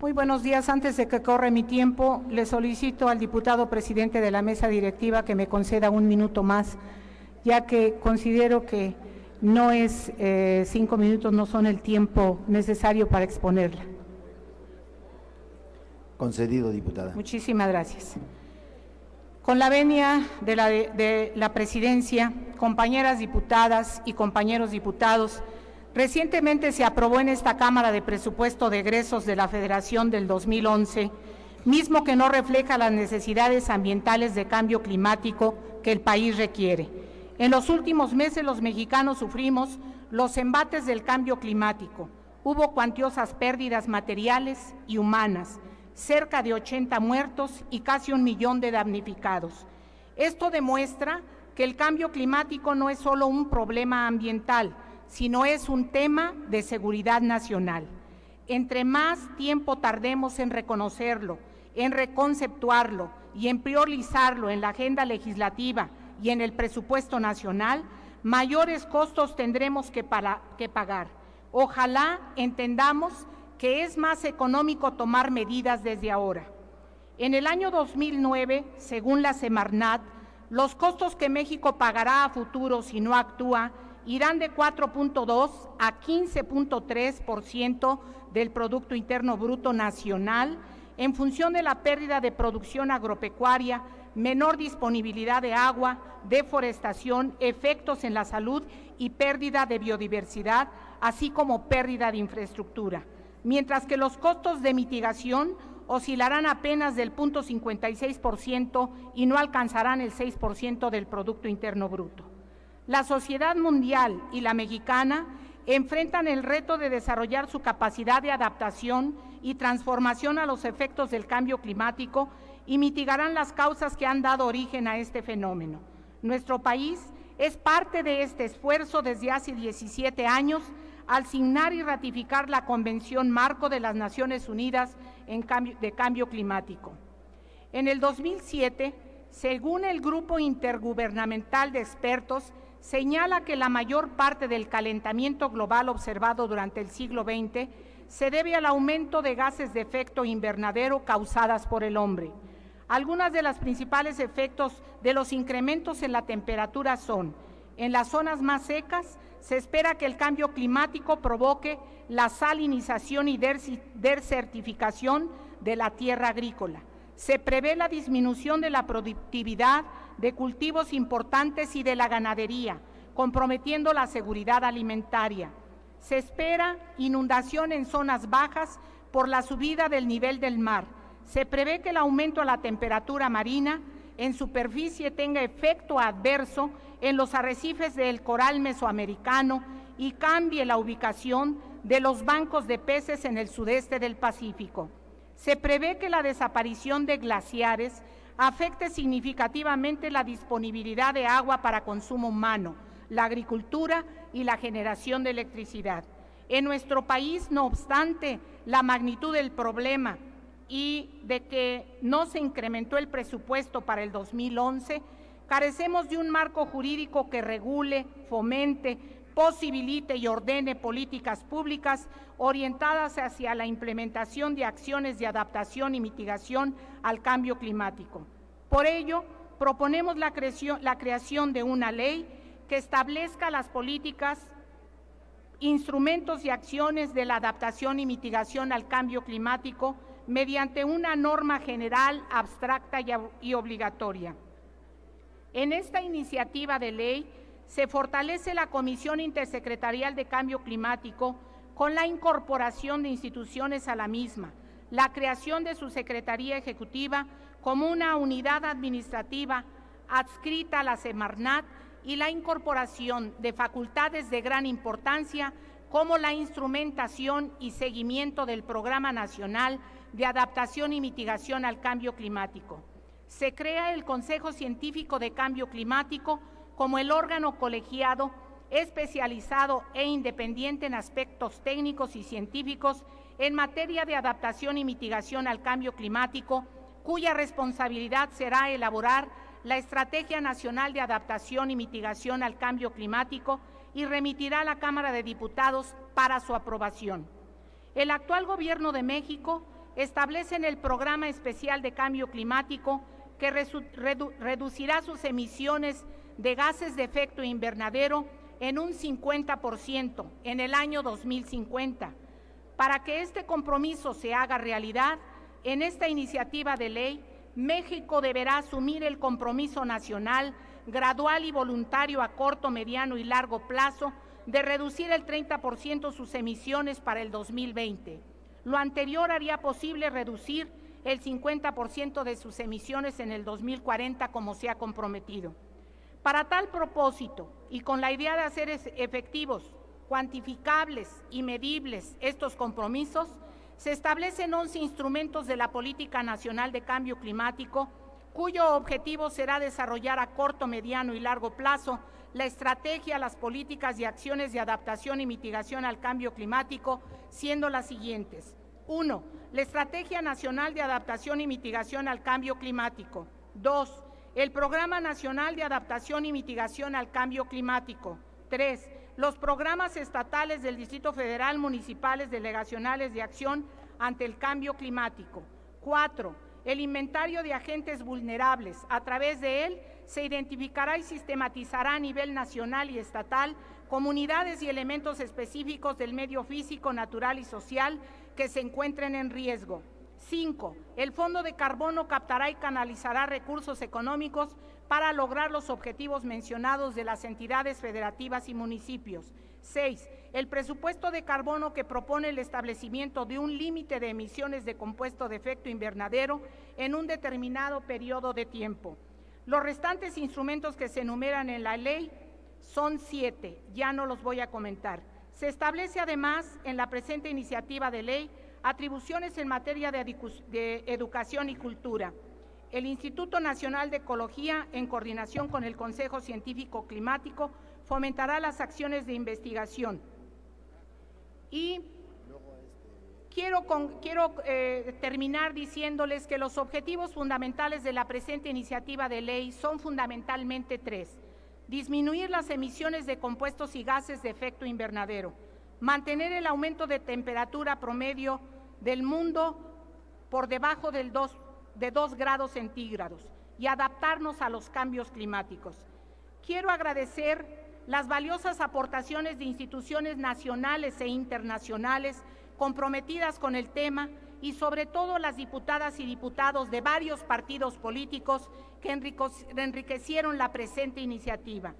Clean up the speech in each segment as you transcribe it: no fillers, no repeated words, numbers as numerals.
Muy buenos días. Antes de que corra mi tiempo, le solicito al diputado presidente de la mesa directiva que me conceda un minuto más, ya que considero que no es 5 minutos, no son el tiempo necesario para exponerla. Concedido, diputada. Muchísimas gracias. Con la venia de la presidencia, compañeras diputadas y compañeros diputados, recientemente se aprobó en esta Cámara de Presupuesto de Egresos de la Federación del 2011, mismo que no refleja las necesidades ambientales de cambio climático que el país requiere. En los últimos meses los mexicanos sufrimos los embates del cambio climático. Hubo cuantiosas pérdidas materiales y humanas, cerca de 80 muertos y casi 1 millón de damnificados. Esto demuestra que el cambio climático no es solo un problema ambiental, sino es un tema de seguridad nacional. Entre más tiempo tardemos en reconocerlo, en reconceptuarlo y en priorizarlo en la agenda legislativa y en el presupuesto nacional, mayores costos tendremos que pagar. Ojalá entendamos que es más económico tomar medidas desde ahora. En el año 2009, según la Semarnat, los costos que México pagará a futuro si no actúa irán de 4.2 a 15.3% del Producto Interno Bruto Nacional en función de la pérdida de producción agropecuaria, menor disponibilidad de agua, deforestación, efectos en la salud y pérdida de biodiversidad, así como pérdida de infraestructura, mientras que los costos de mitigación oscilarán apenas del 0.56% y no alcanzarán el 6% del Producto Interno Bruto. La sociedad mundial y la mexicana enfrentan el reto de desarrollar su capacidad de adaptación y transformación a los efectos del cambio climático y mitigarán las causas que han dado origen a este fenómeno. Nuestro país es parte de este esfuerzo desde hace 17 años al signar y ratificar la Convención Marco de las Naciones Unidas de Cambio Climático. En el 2007, según el Grupo Intergubernamental de Expertos, señala que la mayor parte del calentamiento global observado durante el siglo XX se debe al aumento de gases de efecto invernadero causadas por el hombre. Algunos de los principales efectos de los incrementos en la temperatura son: en las zonas más secas, se espera que el cambio climático provoque la salinización y desertificación de la tierra agrícola. Se prevé la disminución de la productividad de cultivos importantes y de la ganadería, comprometiendo la seguridad alimentaria. Se espera inundación en zonas bajas por la subida del nivel del mar. Se prevé que el aumento de la temperatura marina en superficie tenga efecto adverso en los arrecifes del coral mesoamericano y cambie la ubicación de los bancos de peces en el sudeste del Pacífico. Se prevé que la desaparición de glaciares afecte significativamente la disponibilidad de agua para consumo humano, la agricultura y la generación de electricidad. En nuestro país, no obstante la magnitud del problema y de que no se incrementó el presupuesto para el 2011, carecemos de un marco jurídico que regule, fomente, posibilite y ordene políticas públicas orientadas hacia la implementación de acciones de adaptación y mitigación al cambio climático. Por ello, proponemos la creación de una ley que establezca las políticas, instrumentos y acciones de la adaptación y mitigación al cambio climático mediante una norma general, abstracta y obligatoria. En esta iniciativa de ley se fortalece la Comisión Intersecretarial de Cambio Climático con la incorporación de instituciones a la misma, la creación de su Secretaría Ejecutiva como una unidad administrativa adscrita a la Semarnat y la incorporación de facultades de gran importancia como la instrumentación y seguimiento del Programa Nacional de Adaptación y Mitigación al Cambio Climático. Se crea el Consejo Científico de Cambio Climático como el órgano colegiado, especializado e independiente en aspectos técnicos y científicos en materia de adaptación y mitigación al cambio climático, cuya responsabilidad será elaborar la Estrategia Nacional de Adaptación y Mitigación al Cambio Climático y remitirá a la Cámara de Diputados para su aprobación. El actual Gobierno de México establecen el Programa Especial de Cambio Climático que reducirá sus emisiones de gases de efecto invernadero en un 50% en el año 2050. Para que este compromiso se haga realidad, en esta iniciativa de ley, México deberá asumir el compromiso nacional, gradual y voluntario a corto, mediano y largo plazo, de reducir el 30% sus emisiones para el 2020. Lo anterior haría posible reducir el 50% de sus emisiones en el 2040, como se ha comprometido. Para tal propósito, y con la idea de hacer efectivos, cuantificables y medibles estos compromisos, se establecen 11 instrumentos de la Política Nacional de Cambio Climático, cuyo objetivo será desarrollar a corto, mediano y largo plazo la estrategia, las políticas y acciones de adaptación y mitigación al cambio climático, siendo las siguientes. 1. La Estrategia Nacional de Adaptación y Mitigación al Cambio Climático. 2. El Programa Nacional de Adaptación y Mitigación al Cambio Climático. 3. Los programas estatales del Distrito Federal, municipales, delegacionales de acción ante el cambio climático. 4. El inventario de agentes vulnerables. A través de él se identificará y sistematizará a nivel nacional y estatal comunidades y elementos específicos del medio físico, natural y social que se encuentren en riesgo. 5. El Fondo de Carbono captará y canalizará recursos económicos para lograr los objetivos mencionados de las entidades federativas y municipios. 6. El presupuesto de carbono que propone el establecimiento de un límite de emisiones de compuesto de efecto invernadero en un determinado periodo de tiempo. Los restantes instrumentos que se enumeran en la ley son 7, ya no los voy a comentar. Se establece además en la presente iniciativa de ley atribuciones en materia de educación y cultura. El Instituto Nacional de Ecología, en coordinación con el Consejo Científico Climático, fomentará las acciones de investigación. Y quiero terminar diciéndoles que los objetivos fundamentales de la presente iniciativa de ley son fundamentalmente 3. Disminuir las emisiones de compuestos y gases de efecto invernadero, mantener el aumento de temperatura promedio del mundo por debajo de 2 grados centígrados y adaptarnos a los cambios climáticos. Quiero agradecer las valiosas aportaciones de instituciones nacionales e internacionales comprometidas con el tema y sobre todo las diputadas y diputados de varios partidos políticos que enriquecieron la presente iniciativa.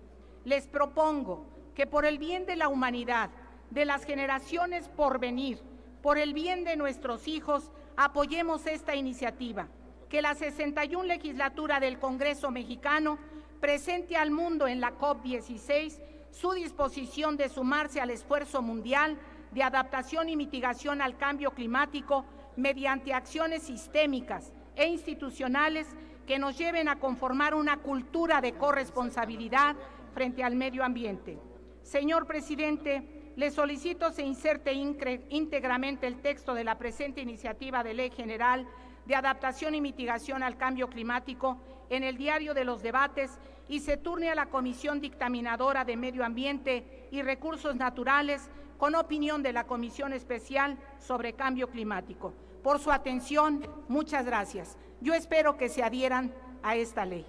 Les propongo que por el bien de la humanidad, de las generaciones por venir, por el bien de nuestros hijos, apoyemos esta iniciativa, que la 61 legislatura del Congreso mexicano presente al mundo en la COP16 su disposición de sumarse al esfuerzo mundial de adaptación y mitigación al cambio climático mediante acciones sistémicas e institucionales que nos lleven a conformar una cultura de corresponsabilidad frente al medio ambiente. Señor presidente, le solicito se inserte íntegramente el texto de la presente iniciativa de Ley General de Adaptación y Mitigación al Cambio Climático en el diario de los debates y se turne a la Comisión Dictaminadora de Medio Ambiente y Recursos Naturales con opinión de la Comisión Especial sobre Cambio Climático. Por su atención, muchas gracias. Yo espero que se adhieran a esta ley.